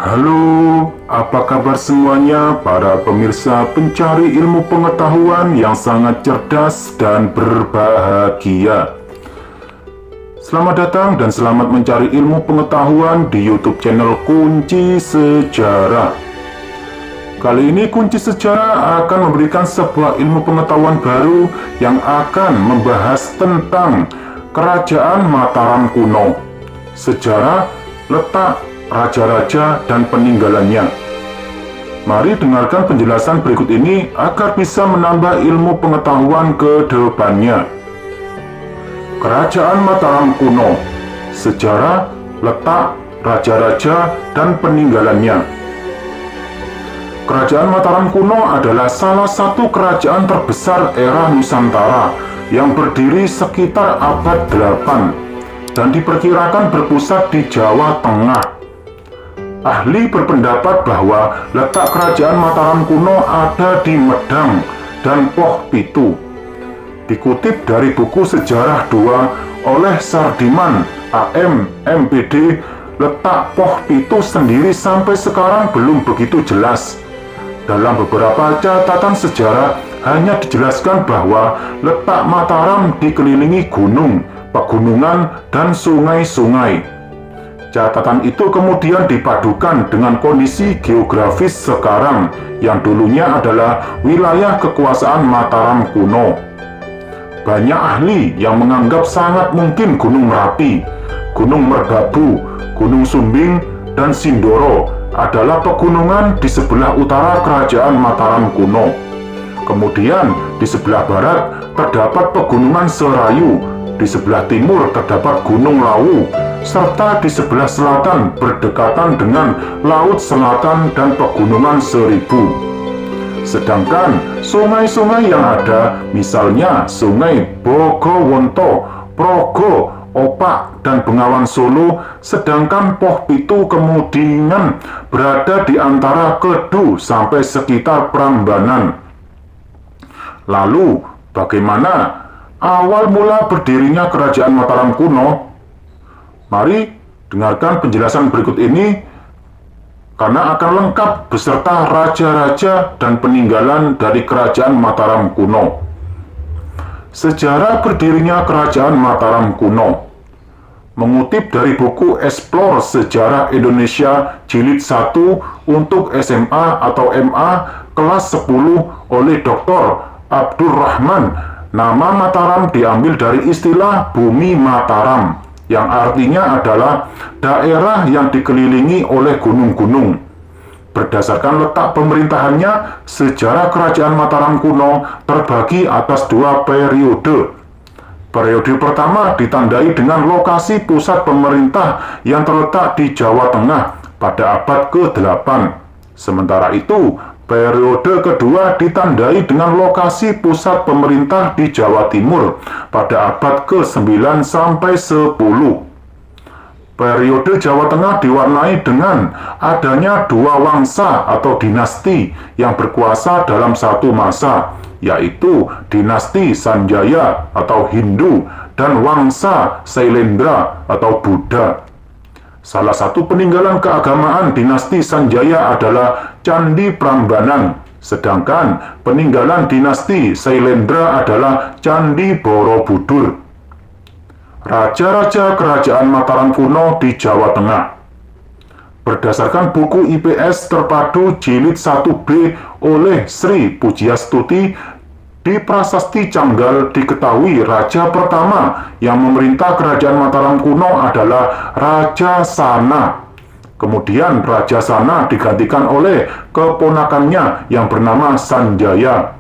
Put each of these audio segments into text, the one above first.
Halo, apa kabar semuanya para pemirsa pencari ilmu pengetahuan yang sangat cerdas dan berbahagia. Selamat datang dan selamat mencari ilmu pengetahuan di YouTube channel Kunci Sejarah. Kali ini Kunci Sejarah akan memberikan sebuah ilmu pengetahuan baru yang akan membahas tentang Kerajaan Mataram kuno, sejarah, letak, raja-raja, dan peninggalannya. Mari dengarkan penjelasan berikut ini agar bisa menambah ilmu pengetahuan ke depannya. Kerajaan Mataram kuno, sejarah, letak, raja-raja, dan peninggalannya. Kerajaan Mataram kuno adalah salah satu kerajaan terbesar era Nusantara yang berdiri sekitar abad 8 dan diperkirakan berpusat di Jawa Tengah. Ahli berpendapat bahwa letak kerajaan Mataram kuno ada di Medang dan Poh Pitu. Dikutip dari buku Sejarah 2 oleh Sardiman AM MPD, letak Poh Pitu sendiri sampai sekarang belum begitu jelas. Dalam beberapa catatan sejarah hanya dijelaskan bahwa letak Mataram dikelilingi gunung, pegunungan, dan sungai-sungai. Catatan itu kemudian dipadukan dengan kondisi geografis sekarang yang dulunya adalah wilayah kekuasaan Mataram kuno. Banyak ahli yang menganggap sangat mungkin Gunung Merapi, Gunung Merbabu, Gunung Sumbing, dan Sindoro adalah pegunungan di sebelah utara kerajaan Mataram kuno. Kemudian di sebelah barat terdapat pegunungan Serayu, di sebelah timur terdapat Gunung Lawu, serta di sebelah selatan berdekatan dengan Laut Selatan dan Pegunungan Seribu. Sedangkan sungai-sungai yang ada, misalnya Sungai Bogowonto, Progo, Opak, dan Bengawan Solo, sedangkan Poh Pitu kemudian berada di antara Kedu sampai sekitar Prambanan. Lalu, bagaimana awal mula berdirinya kerajaan Mataram kuno? Mari dengarkan penjelasan berikut ini karena akan lengkap beserta raja-raja dan peninggalan dari kerajaan Mataram kuno. Sejarah berdirinya kerajaan Mataram kuno. Mengutip dari buku Explore Sejarah Indonesia Jilid 1 untuk SMA atau MA kelas 10 oleh Dr. Abdurrahman, nama Mataram diambil dari istilah Bumi Mataram, yang artinya adalah daerah yang dikelilingi oleh gunung-gunung. Berdasarkan letak pemerintahannya, sejarah kerajaan Mataram kuno terbagi atas dua periode. Periode pertama ditandai dengan lokasi pusat pemerintah yang terletak di Jawa Tengah pada abad ke-8. Sementara itu, periode kedua ditandai dengan lokasi pusat pemerintah di Jawa Timur pada abad ke-9 sampai 10. Periode Jawa Tengah diwarnai dengan adanya dua wangsa atau dinasti yang berkuasa dalam satu masa, yaitu dinasti Sanjaya atau Hindu dan wangsa Sailendra atau Buddha. Salah satu peninggalan keagamaan dinasti Sanjaya adalah Candi Prambanan, sedangkan peninggalan dinasti Sailendra adalah Candi Borobudur. Raja-raja kerajaan Mataram kuno di Jawa Tengah. Berdasarkan buku IPS Terpadu Jilid 1B oleh Sri Pujiastuti, di Prasasti Canggal diketahui raja pertama yang memerintah kerajaan Mataram kuno adalah Raja Sana. Kemudian Raja Sana digantikan oleh keponakannya yang bernama Sanjaya.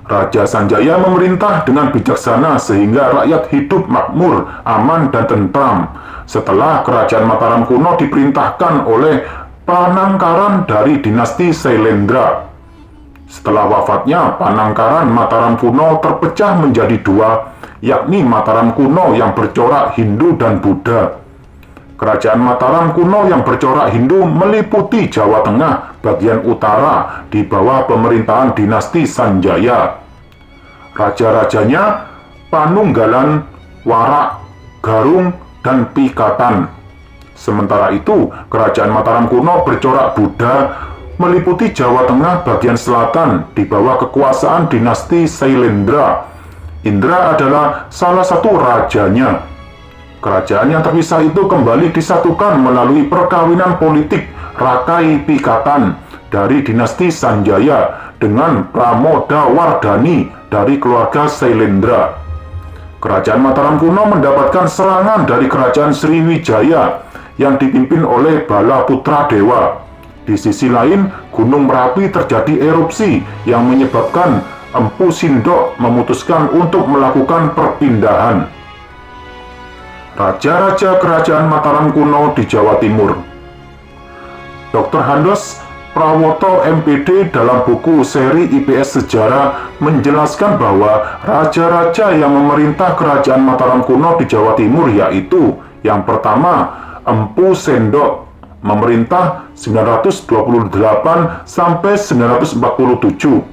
Raja Sanjaya memerintah dengan bijaksana sehingga rakyat hidup makmur, aman, dan tentram. Setelah kerajaan Mataram kuno diperintahkan oleh Panangkaran dari dinasti Sailendra. Setelah wafatnya, Panangkaran Mataram kuno terpecah menjadi dua, yakni Mataram kuno yang bercorak Hindu dan Buddha. Kerajaan Mataram kuno yang bercorak Hindu meliputi Jawa Tengah bagian utara di bawah pemerintahan dinasti Sanjaya. Raja-rajanya Panunggalan, Warak, Garung, dan Pikatan. Sementara itu, kerajaan Mataram kuno bercorak Buddha meliputi Jawa Tengah bagian selatan di bawah kekuasaan dinasti Sailendra. Indra adalah salah satu rajanya. Kerajaan yang terpisah itu kembali disatukan melalui perkawinan politik Rakai Pikatan dari dinasti Sanjaya dengan Pramodawardhani dari keluarga Sailendra. Kerajaan Mataram kuno mendapatkan serangan dari kerajaan Sriwijaya yang dipimpin oleh Balaputra Dewa. Di sisi lain, Gunung Merapi terjadi erupsi yang menyebabkan Empu Sindok memutuskan untuk melakukan perpindahan. Raja-raja kerajaan Mataram kuno di Jawa Timur. Dr. Handos Prawoto MPD dalam buku seri IPS Sejarah menjelaskan bahwa raja-raja yang memerintah kerajaan Mataram kuno di Jawa Timur yaitu yang pertama Empu Sendok memerintah 928 sampai 947.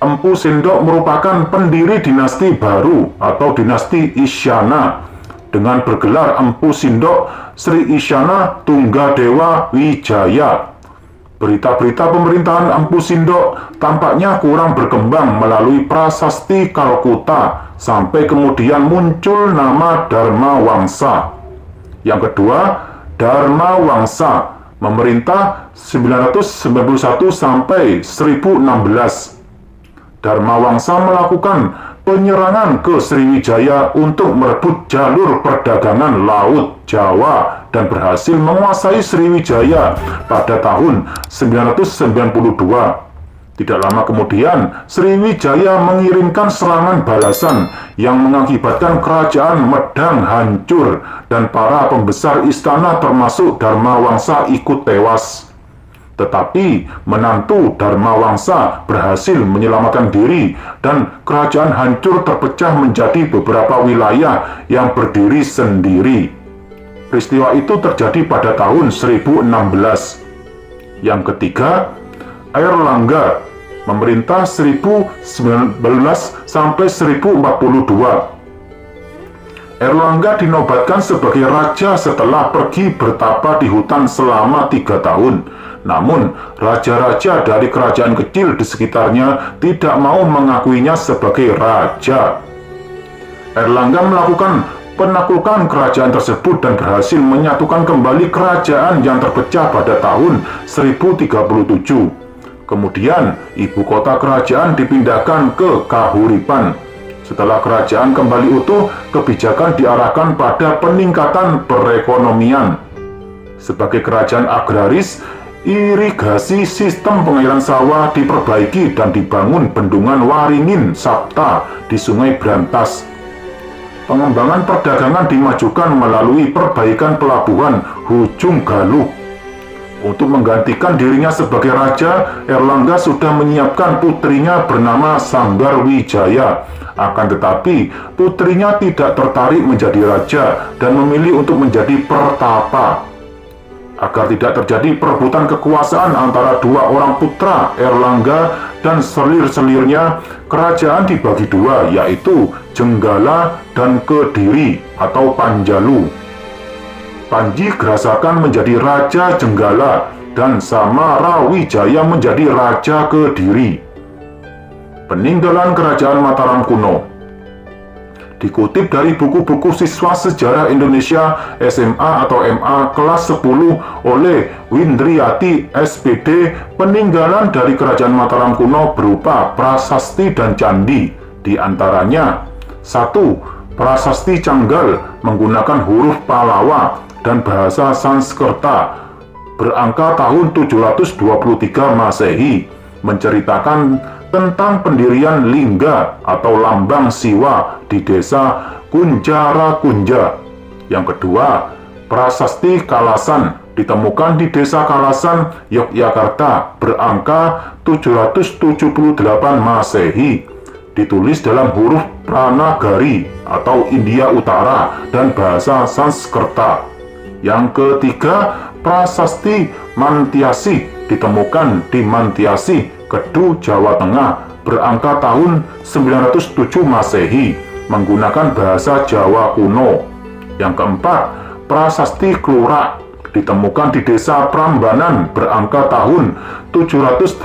Empu Sendok merupakan pendiri dinasti baru atau dinasti Isyana dengan bergelar Empu Sindok Sri Isyana Tunggadewa Wijaya. Berita-berita pemerintahan Empu Sindok tampaknya kurang berkembang melalui prasasti Kalkuta sampai kemudian muncul nama Dharma Wangsa. Yang kedua, Dharma Wangsa memerintah 991 sampai 1016. Dharma Wangsa melakukan penyerangan ke Sriwijaya untuk merebut jalur perdagangan laut Jawa dan berhasil menguasai Sriwijaya pada tahun 992. Tidak lama kemudian, Sriwijaya mengirimkan serangan balasan yang mengakibatkan kerajaan Medang hancur dan para pembesar istana termasuk Dharma Wangsa ikut tewas. Tetapi menantu Dharma Wangsa berhasil menyelamatkan diri dan kerajaan hancur terpecah menjadi beberapa wilayah yang berdiri sendiri. Peristiwa itu terjadi pada tahun 1016. Yang ketiga, Airlangga memerintah 1019 sampai 1042. Airlangga dinobatkan sebagai raja setelah pergi bertapa di hutan selama 3 tahun. Namun, raja-raja dari kerajaan kecil di sekitarnya tidak mau mengakuinya sebagai raja. Airlangga melakukan penaklukan kerajaan tersebut dan berhasil menyatukan kembali kerajaan yang terpecah pada tahun 1037. Kemudian, ibu kota kerajaan dipindahkan ke Kahuripan. Setelah kerajaan kembali utuh, kebijakan diarahkan pada peningkatan perekonomian. Sebagai kerajaan agraris, irigasi sistem pengairan sawah diperbaiki dan dibangun bendungan Waringin Sapta di Sungai Brantas. Pengembangan perdagangan dimajukan melalui perbaikan pelabuhan Hujung Galuh. Untuk menggantikan dirinya sebagai raja, Airlangga sudah menyiapkan putrinya bernama Sanggar Wijaya. Akan tetapi, putrinya tidak tertarik menjadi raja dan memilih untuk menjadi pertapa. Agar tidak terjadi perebutan kekuasaan antara dua orang putra Airlangga dan selir-selirnya, kerajaan dibagi dua, yaitu Jenggala dan Kediri atau Panjalu. Panji Grasakan menjadi Raja Jenggala dan Samarawijaya menjadi Raja Kediri. Peninggalan Kerajaan Mataram kuno. Dikutip dari buku-buku siswa sejarah Indonesia SMA atau MA kelas 10 oleh Windriyati SPD, peninggalan dari Kerajaan Mataram kuno berupa prasasti dan candi. Di antaranya, 1. Prasasti Canggal menggunakan huruf Palawa dan bahasa Sanskerta berangka tahun 723 Masehi, menceritakan tentang pendirian lingga atau lambang Siwa di desa Kunjara Kunja. Yang kedua, prasasti Kalasan ditemukan di desa Kalasan, Yogyakarta berangka 778 Masehi, ditulis dalam huruf Pranagari atau India Utara dan bahasa Sanskerta. Yang ketiga, prasasti Mantiasi ditemukan di Mantiasi, Kedu, Jawa Tengah berangka tahun 907 Masehi menggunakan bahasa Jawa kuno. Yang keempat, Prasasti Klurak ditemukan di desa Prambanan berangka tahun 782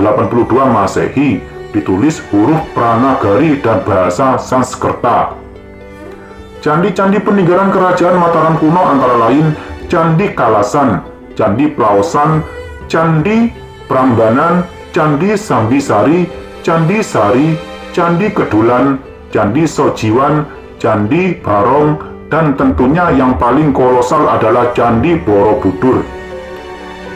Masehi, ditulis huruf Pranagari dan bahasa Sanskerta. Candi-candi peninggalan kerajaan Mataram kuno antara lain Candi Kalasan, Candi Plaosan, Candi Prambanan, Candi Sambisari, Candi Sari, Candi Kedulan, Candi Sojiwan, Candi Barong, dan tentunya yang paling kolosal adalah Candi Borobudur.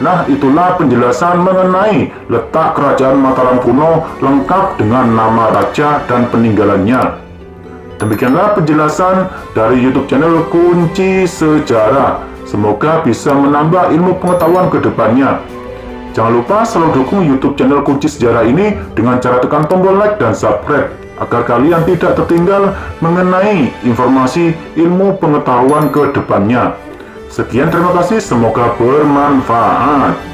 Nah, itulah penjelasan mengenai letak kerajaan Mataram kuno lengkap dengan nama raja dan peninggalannya. Demikianlah penjelasan dari YouTube channel Kunci Sejarah. Semoga bisa menambah ilmu pengetahuan ke depannya. Jangan lupa selalu dukung YouTube channel Kunci Sejarah ini dengan cara tekan tombol like dan subscribe, agar kalian tidak tertinggal mengenai informasi ilmu pengetahuan ke depannya. Sekian, terima kasih, semoga bermanfaat.